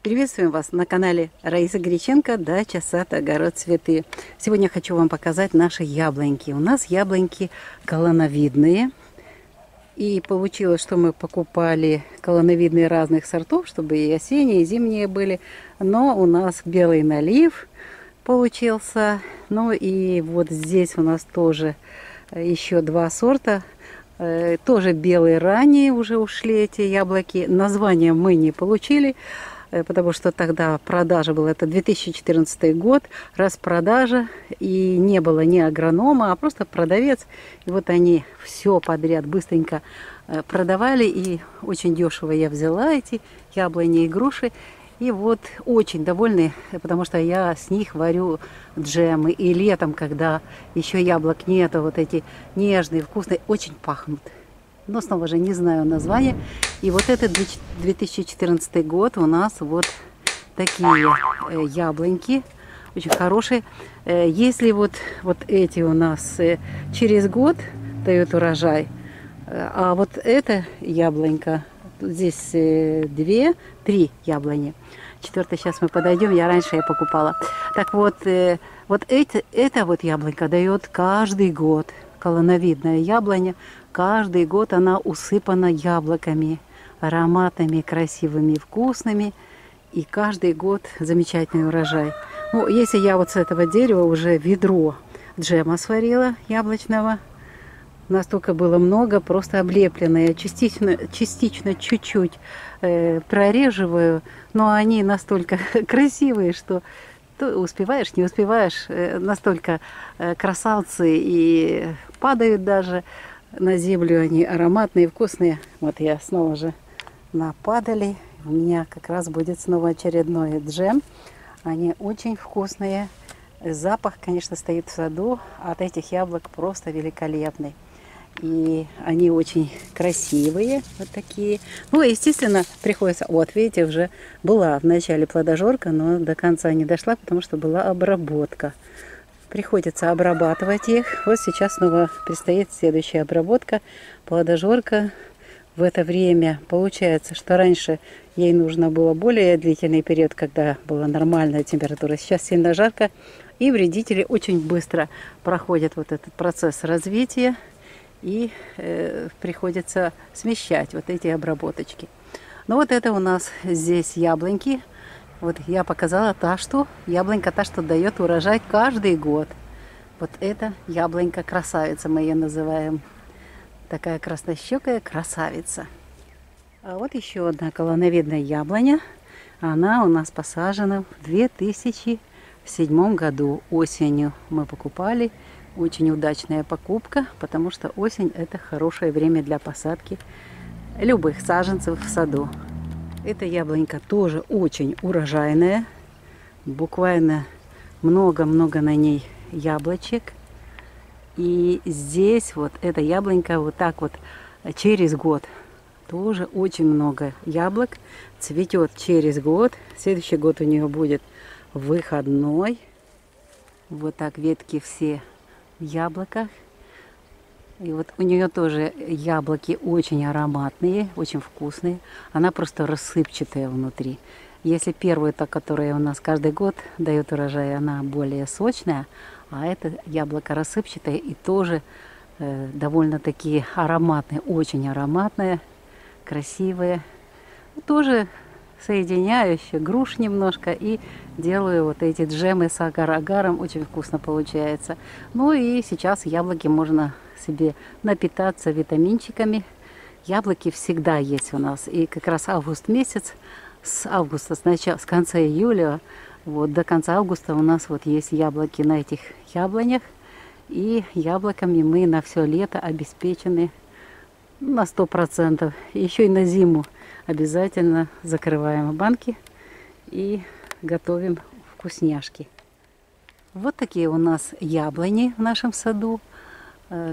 Приветствуем вас на канале Раиса Греченко, дача, сад, огород, цветы. Сегодня хочу вам показать наши яблоньки. У нас яблоньки колоновидные. И получилось, что мы покупали колоновидные разных сортов, чтобы и осенние, и зимние были. Но у нас белый налив получился. Ну и вот здесь у нас тоже еще два сорта. Тоже белые ранние уже ушли эти яблоки. Название мы не получили, потому что тогда продажа была, это 2014 год, распродажа, и не было ни агронома, а просто продавец. И вот они все подряд быстренько продавали, и очень дешево я взяла эти яблони и груши. И вот очень довольны, потому что я с них варю джемы. И летом, когда еще яблок нету, вот эти нежные, вкусные, очень пахнут. Но снова же не знаю названия. И вот этот 2014 год у нас вот такие яблоньки, очень хорошие. Если вот эти у нас через год дают урожай, а вот эта яблонька, здесь три яблони. Четвертая, сейчас мы подойдем, я раньше я покупала. Так вот, эта вот яблонька дает каждый год, колоновидная яблоня, каждый год она усыпана яблоками, ароматными, красивыми, вкусными. И каждый год замечательный урожай. Ну, если я вот с этого дерева уже ведро джема сварила яблочного, настолько было много, просто облепленные. Частично чуть-чуть прореживаю, но они настолько красивые, что то успеваешь, не успеваешь. Настолько красавцы и падают даже на землю. Они ароматные, вкусные. Вот я снова же нападали. У меня как раз будет снова очередной джем. Они очень вкусные. Запах, конечно, стоит в саду. От этих яблок просто великолепный. И они очень красивые, вот такие. Ну, естественно, приходится... Вот, видите, уже была в начале плодожорка, но до конца не дошла, потому что была обработка. Приходится обрабатывать их. Вот сейчас снова предстоит следующая обработка. Плодожорка в это время. Получается, что раньше ей нужно было более длительный период, когда была нормальная температура. Сейчас сильно жарко, и вредители очень быстро проходят вот этот процесс развития. И приходится смещать вот эти обработочки. Ну вот это у нас здесь яблоньки. Вот я показала яблонька та, что дает урожай каждый год. Вот это яблонька красавица, мы ее называем. Такая краснощекая красавица. А вот еще одна колоновидная яблоня. Она у нас посажена в 2007 году. Осенью мы покупали. Очень удачная покупка, потому что осень – это хорошее время для посадки любых саженцев в саду. Эта яблонька тоже очень урожайная. Буквально много-много на ней яблочек. И здесь вот эта яблонька вот так вот через год тоже очень много яблок. Цветет через год. Следующий год у нее будет выходной. Вот так ветки все в яблоках. И вот у нее тоже яблоки очень ароматные, очень вкусные. Она просто рассыпчатая внутри. Если первая, та, которая у нас каждый год дает урожай, она более сочная, а это яблоко рассыпчатое и тоже довольно-таки ароматное, очень ароматное, красивое. Тоже соединяю еще груш немножко и делаю вот эти джемы с агар-агаром. Очень вкусно получается. Ну и сейчас яблоки можно себе напитаться витаминчиками. Яблоки всегда есть у нас. И как раз август месяц, с августа, с конца июля, вот до конца августа у нас вот есть яблоки на этих яблонях. И яблоками мы на все лето обеспечены на 100%. Еще и на зиму обязательно закрываем банки и готовим вкусняшки. Вот такие у нас яблони в нашем саду.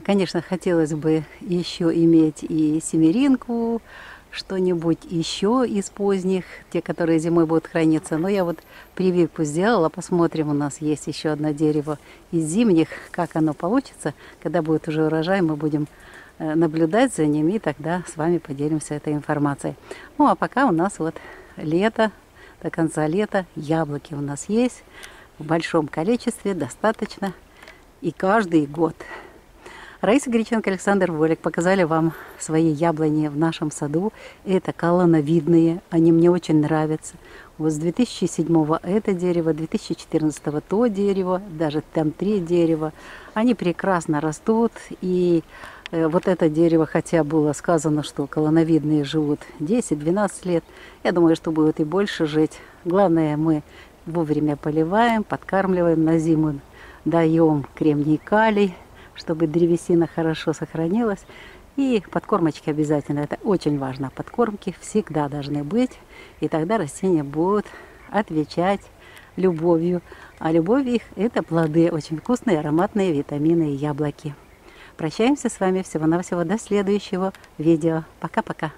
Конечно, хотелось бы еще иметь и семеринку, что-нибудь еще из поздних, те, которые зимой будут храниться. Но я вот прививку сделала, посмотрим, у нас есть еще одно дерево из зимних, как оно получится. Когда будет уже урожай, мы будем наблюдать за ними, и тогда с вами поделимся этой информацией. Ну а пока у нас вот лето, до конца лета яблоки у нас есть в большом количестве, достаточно, и каждый год. Раиса Греченко, Александр Волик показали вам свои яблони в нашем саду. Это колоновидные, они мне очень нравятся. Вот с 2007 это дерево, 2014 то дерево, даже там 3 дерева. Они прекрасно растут. И вот это дерево, хотя было сказано, что колоновидные живут 10-12 лет, я думаю, что будут и больше жить. Главное, мы вовремя поливаем, подкармливаем, на зиму даем кремний, калий, чтобы древесина хорошо сохранилась. И подкормочки обязательно. Это очень важно. Подкормки всегда должны быть. И тогда растения будут отвечать любовью. А любовь их – это плоды. Очень вкусные, ароматные витамины и яблоки. Прощаемся с вами всего-навсего до следующего видео. Пока-пока.